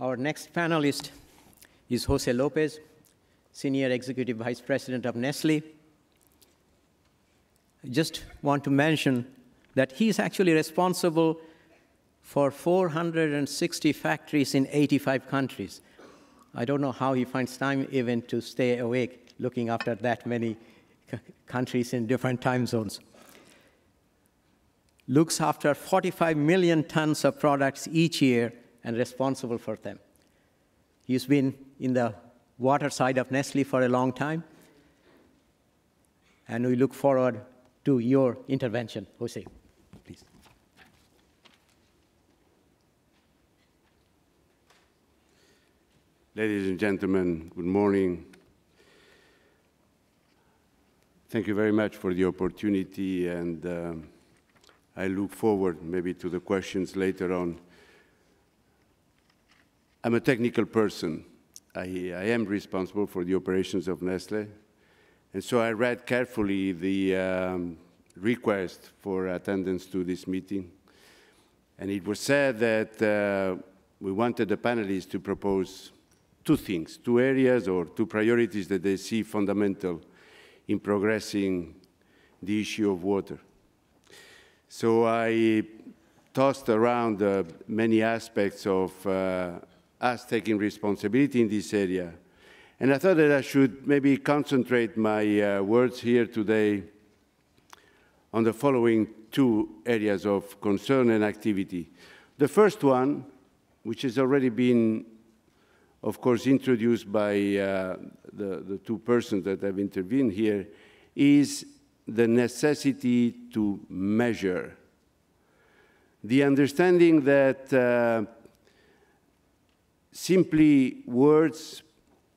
Our next panelist is José López, Senior Executive Vice President of Nestlé. I just want to mention that he's actually responsible for 460 factories in 85 countries. I don't know how he finds time even to stay awake looking after that many countries in different time zones. Looks after 45 million tons of products each year and responsible for them. He's been in the water side of Nestlé for a long time, and we look forward to your intervention. José, please. Ladies and gentlemen, good morning. Thank you very much for the opportunity, and I look forward maybe to the questions later on. I'm a technical person. I am responsible for the operations of Nestlé, and so I read carefully the request for attendance to this meeting, and it was said that we wanted the panelists to propose two things, two areas or two priorities that they see fundamental in progressing the issue of water. So I tossed around many aspects of us taking responsibility in this area. And I thought that I should maybe concentrate my words here today on the following two areas of concern and activity. The first one, which has already been, of course, introduced by the two persons that have intervened here, is the necessity to measure. The understanding that simply words,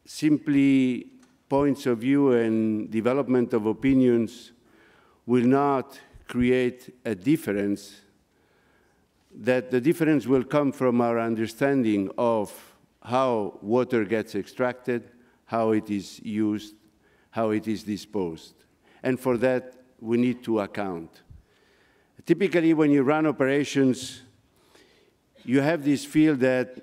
simply points of view and development of opinions will not create a difference, that the difference will come from our understanding of how water gets extracted, how it is used, how it is disposed. And for that, we need to account. Typically, when you run operations, you have this feel that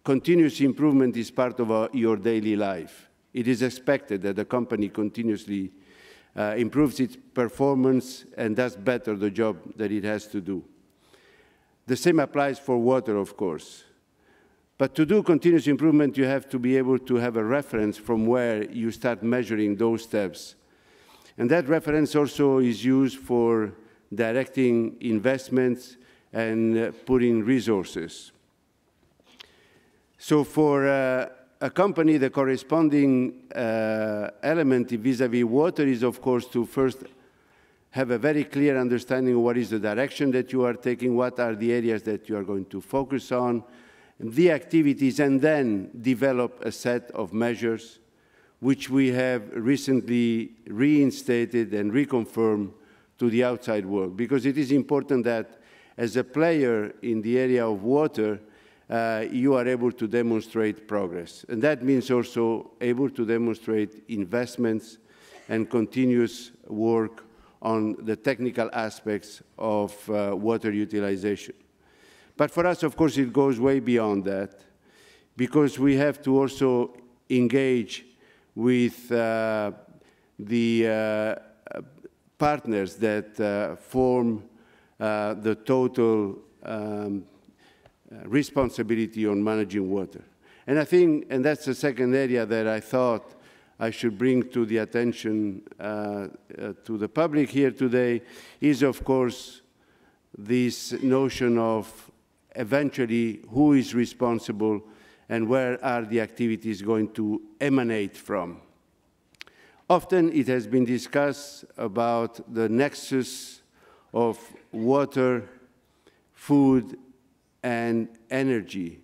continuous improvement is part of your daily life. It is expected that the company continuously improves its performance and does better the job that it has to do. The same applies for water, of course. But to do continuous improvement, you have to be able to have a reference from where you start measuring those steps. And that reference also is used for directing investments and putting resources. So for a company, the corresponding element vis-à-vis water is, of course, to first have a very clear understanding of what is the direction that you are taking, what are the areas that you are going to focus on, the activities, and then develop a set of measures which we have recently reinstated and reconfirmed to the outside world. Because it is important that as a player in the area of water, you are able to demonstrate progress. And that means also able to demonstrate investments and continuous work on the technical aspects of water utilization. But for us, of course, it goes way beyond that, because we have to also engage with the partners that form the total responsibility on managing water. And I think, and that's the second area that I thought I should bring to the attention to the public here today, is, of course, this notion of eventually who is responsible and where are the activities going to emanate from. Often it has been discussed about the nexus of water, food, and energy.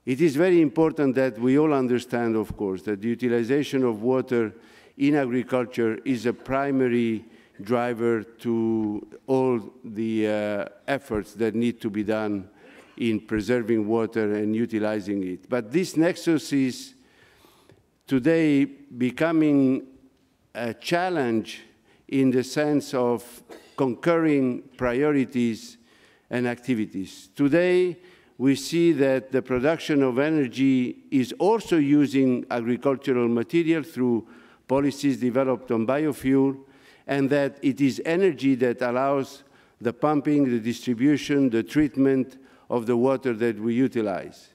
It is very important that we all understand, of course, that the utilization of water in agriculture is a primary driver to all the efforts that need to be done in preserving water and utilizing it. But this nexus is today becoming a challenge in the sense of concurring priorities and activities. Today, we see that the production of energy is also using agricultural material through policies developed on biofuel, and that it is energy that allows the pumping, the distribution, the treatment of the water that we utilize.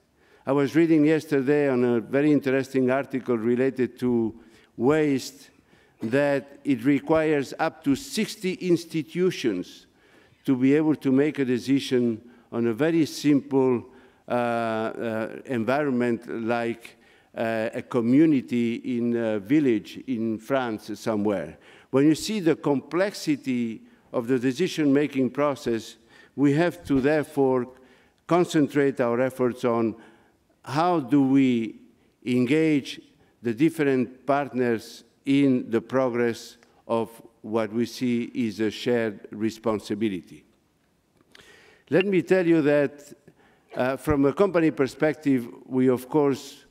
I was reading yesterday on a very interesting article related to waste that it requires up to 60 institutions to be able to make a decision on a very simple environment like a community in a village in France somewhere. When you see the complexity of the decision-making process, we have to therefore concentrate our efforts on how do we engage the different partners in the progress of what we see is a shared responsibility. Let me tell you that from a company perspective, we of course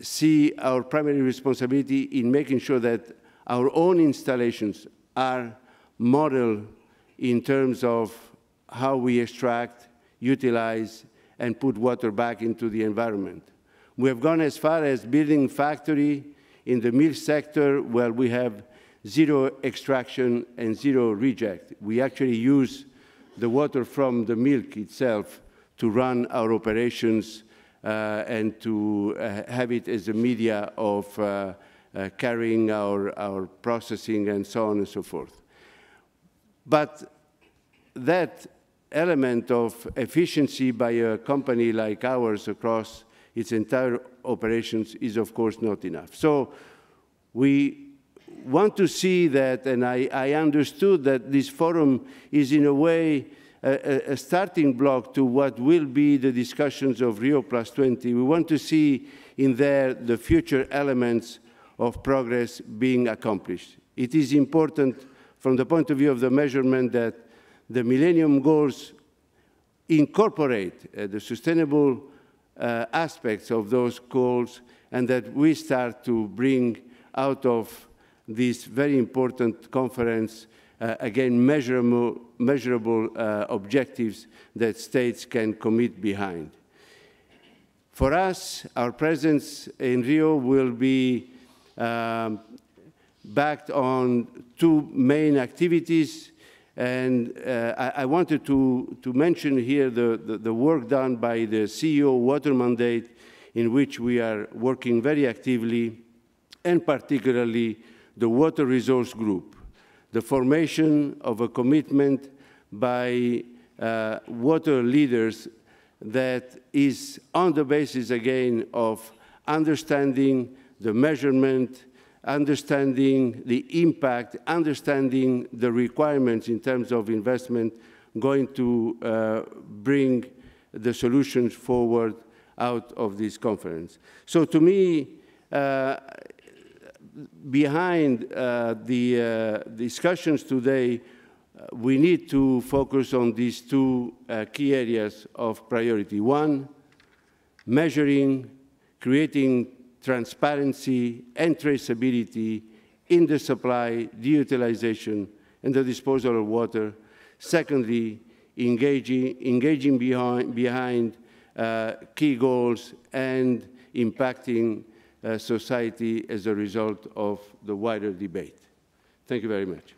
see our primary responsibility in making sure that our own installations are modeled in terms of how we extract, utilize, and put water back into the environment. We have gone as far as building factory in the milk sector where we have zero extraction and zero reject. We actually use the water from the milk itself to run our operations and to have it as a media of carrying our processing and so on and so forth. But that element of efficiency by a company like ours across its entire operations is, of course, not enough. So we want to see that, and I understood that this forum is in a way a starting block to what will be the discussions of Rio+20. We want to see in there the future elements of progress being accomplished. It is important from the point of view of the measurement that the Millennium Goals incorporate the sustainable aspects of those goals, and that we start to bring out of this very important conference, again, measurable objectives that states can commit behind. For us, our presence in Rio will be backed on two main activities, and I wanted to mention here the work done by the CEO Water Mandate, in which we are working very actively, and particularly the Water Resource Group, the formation of a commitment by water leaders that is on the basis, again, of understanding the measurement, understanding the impact, understanding the requirements in terms of investment, going to bring the solutions forward out of this conference. So to me, behind the discussions today, we need to focus on these two key areas of priority. One, measuring, creating transparency and traceability in the supply, the utilization, and the disposal of water. Secondly, engaging behind key goals and impacting society as a result of the wider debate. Thank you very much.